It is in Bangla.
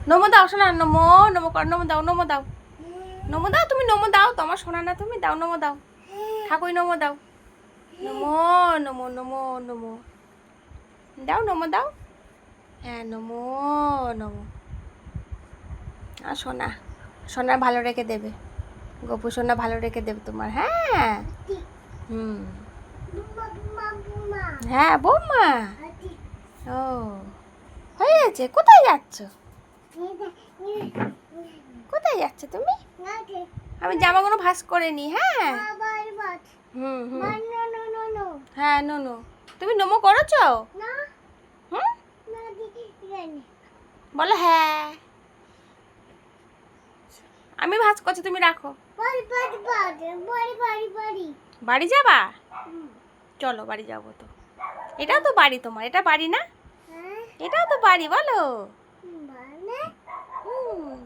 নমো দাও শোনা, নমো নমো কর, নমো দাও, নমো দাও, নমো দাও, তুমি নমো দাও, তোমার শোনা না, তুমি দাও, নমো দাও, ঠাকুর নমো দাও, নমো নমো নমো নমো দাও, নমো দাও, হ্যাঁ নমো নমো। আর সোনা, সোনা ভালো রেখে দেবে, গপু সোনা ভালো রেখে দেবে তোমার, হ্যাঁ। হুম, হ্যাঁ বৌমা। ও হয়ে গেছে, কোথায় যাচ্ছ, কোথায় যাচ্ছ তুমি? আমি জামাগুলো ভাঁজ করে নি, হ্যাঁ। হুম হুম, হ্যাঁ নো, তুমি নমো করেছো? হুম, বলো হ্যাঁ। আমি ভাঁজ করছি, তুমি রাখো। বাড়ি যাবা? চলো বাড়ি যাবো তো। এটাও তো বাড়ি তোমার, এটা বাড়ি না? এটাও তো বাড়ি, বলো। হুম।